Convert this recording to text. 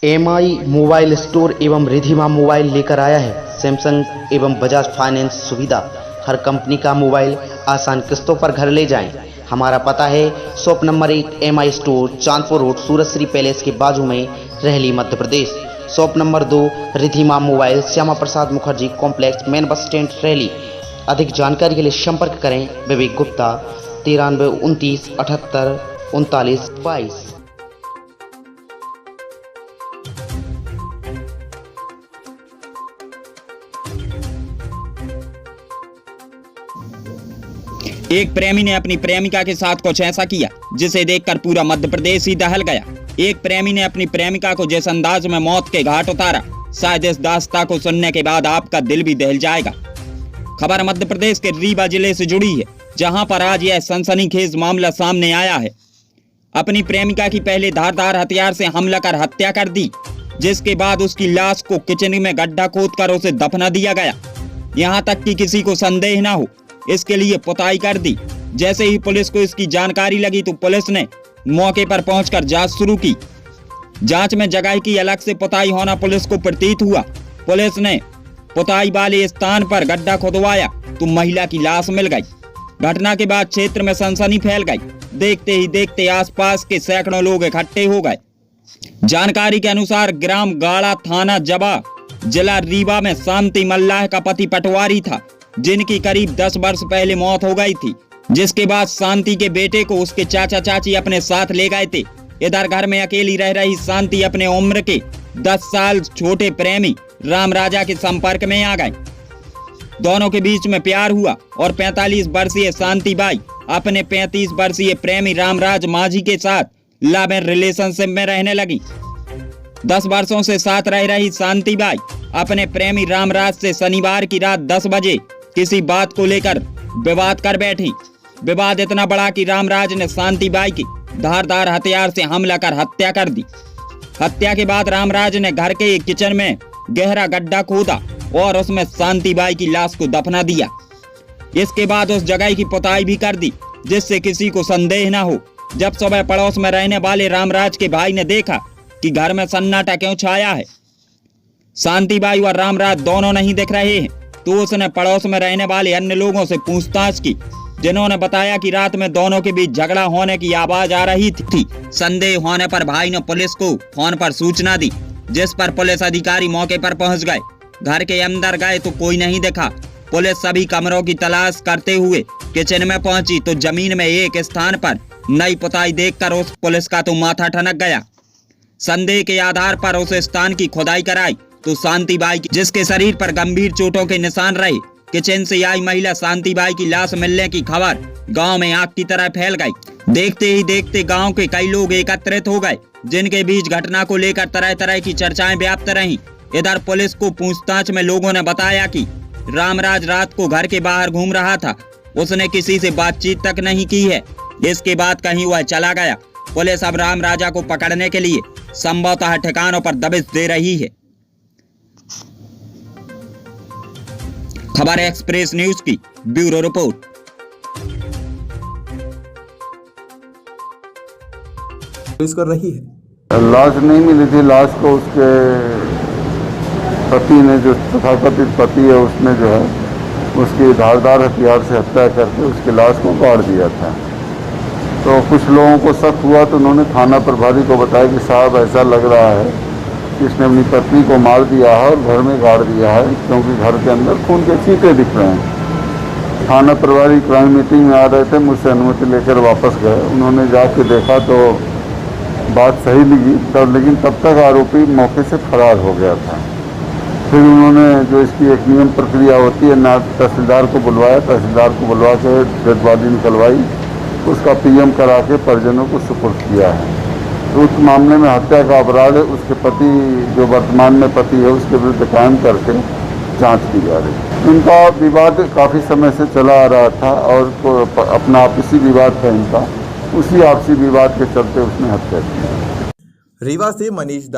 MI mobile store एवं Ridhima mobile लेकर आया है सैमसंग एवं बजाज फाइनेंस सुविधा। हर कंपनी का मोबाइल आसान किस्तों पर घर ले जाएं। हमारा पता है shop number 1 MI store, Chandpur road, Surajshri palace के बाजू में, Rahli, Madhya Pradesh. Shop number 2 Ridhima mobile, Shyama Prasad Mukherjee complex, main bus stand, Rahli. अधिक जानकारी के लिए संपर्क करें विवेक गुप्ता 93 29 78 39 22। एक प्रेमी ने अपनी प्रेमिका के साथ कुछ ऐसा किया जिसे देखकर पूरा मध्य प्रदेश ही दहल गया। एक प्रेमी ने अपनी प्रेमिका को जिस अंदाज में मौत के घाट उतारा, शायद इस दास्तां को सुनने के बाद आपका दिल भी दहल जाएगा। खबर मध्य प्रदेश के रीवा जिले से जुड़ी है, जहां पर आज यह सनसनीखेज मामला सामने आया है। अपनी प्रेमिका की पहले धारदार हथियार से हमला कर हत्या कर दी, जिसके बाद उसकी लाश को किचन में गड्ढा खोदकर उसे दफना दिया गया। यहाँ तक कि किसी को संदेह न हो, इसके लिए पुताई कर दी। जैसे ही पुलिस को इसकी जानकारी लगी तो पुलिस ने मौके पर पहुंचकर जांच शुरू की। जांच में जगह की अलग से पुताई होना पुलिस को प्रतीत हुआ। पुलिस ने पुताई वाले स्थान पर गड्ढा खुदवाया तो महिला की लाश मिल गई। घटना के बाद क्षेत्र में सनसनी फैल गई। देखते ही देखते आसपास के सैकड़ों लोग इकट्ठे हो गए। जानकारी के अनुसार ग्राम गाड़ा, थाना जबा, जिला रीवा में शांति मल्लाह का पति पटवारी था, जिनकी करीब 10 वर्ष पहले मौत हो गई थी। जिसके बाद शांति के बेटे को उसके चाचा चाची अपने साथ ले गए थे। इधर घर में अकेली रह रही शांति अपने उम्र के 10 साल छोटे प्रेमी राम राजा के संपर्क में आ गए। दोनों के बीच में प्यार हुआ और 45 वर्षीय शांति बाई अपने 35 वर्षीय प्रेमी रामराज माझी के साथ लव एंड रिलेशनशिप में रहने लगी। 10 वर्षों से साथ रह रही शांति बाई अपने प्रेमी रामराज से शनिवार की रात 10 बजे किसी बात को लेकर विवाद कर बैठी। विवाद इतना बड़ा कि रामराज ने शांति बाई की धारदार हथियार से हमला कर हत्या कर दी। हत्या के बाद रामराज ने घर के एक किचन में गहरा गड्ढा खोदा और उसमें शांति बाई की लाश को दफना दिया। इसके बाद उस जगह की पुताई भी कर दी, जिससे किसी को संदेह न हो। जब सुबह पड़ोस में रहने वाले रामराज के भाई ने देखा कि घर में सन्नाटा क्यों छाया है, शांति बाई और रामराज दोनों नहीं दिख रहे हैं, तो उसने पड़ोस में रहने वाले अन्य लोगों से पूछताछ की, जिन्होंने बताया कि रात में दोनों के बीच झगड़ा होने की आवाज आ रही थी। संदेह होने पर भाई ने पुलिस को फोन पर सूचना दी, जिस पर पुलिस अधिकारी मौके पर पहुंच गए। घर के अंदर गए तो कोई नहीं दिखा। पुलिस सभी कमरों की तलाश करते हुए किचन में पहुंची तो जमीन में एक स्थान पर नई पुताई देखकर उस पुलिस का तो माथा ठनक गया। संदेह के आधार पर उस स्थान की खुदाई कराई तो शांति बाई, जिसके शरीर पर गंभीर चोटों के निशान रहे, किचन से आई महिला शांति बाई की लाश मिलने की खबर गांव में आग की तरह फैल गई। देखते ही देखते गांव के कई लोग एकत्रित हो गए, जिनके बीच घटना को लेकर तरह तरह की चर्चाएं व्याप्त रहीं। इधर पुलिस को पूछताछ में लोगों ने बताया कि रामराज रात को घर के बाहर घूम रहा था, उसने किसी से बातचीत तक नहीं की है। इसके बाद कहीं वह चला गया। पुलिस अब राम राजा को पकड़ने के लिए संभवतः ठिकानों पर दबिश दे रही है। खबर एक्सप्रेस न्यूज की ब्यूरो रिपोर्ट। पुलिस कर रही है। लाश नहीं मिली थी। लाश को उसके पति ने, जो तथाकथित पति है, उसने जो है उसकी धारदार हथियार से हत्या करके उसकी लाश को गाड़ दिया था। तो कुछ लोगों को शक हुआ तो उन्होंने थाना प्रभारी को बताया कि साहब ऐसा लग रहा है कि इसने अपनी पत्नी को मार दिया है और घर में गाड़ दिया है, क्योंकि घर के अंदर खून के छींटे दिख रहे हैं। थाना प्रभारी क्राइम मीटिंग में आ रहे थे, मुझसे अनुमति लेकर वापस गए। उन्होंने जाके देखा तो बात सही लगी तब, लेकिन तब तक आरोपी मौके से फरार हो गया था। फिर उन्होंने जो इसकी एक नियम प्रक्रिया होती है, ना तहसीलदार को बुलवाया, तहसीलदार को बुलवा के डेड बॉडी निकलवाई, उसका पीएम करा के परिजनों को सुपुर्द किया है। तो उस मामले में हत्या का अपराध है उसके पति, जो वर्तमान में पति है, उसके विरुद्ध कायम करके जांच की जा रही है। इनका विवाद काफ़ी समय से चला आ रहा था और अपना आपसी विवाद था इनका, उसी आपसी विवाद के चलते उसने हत्या की। रीवा से मनीष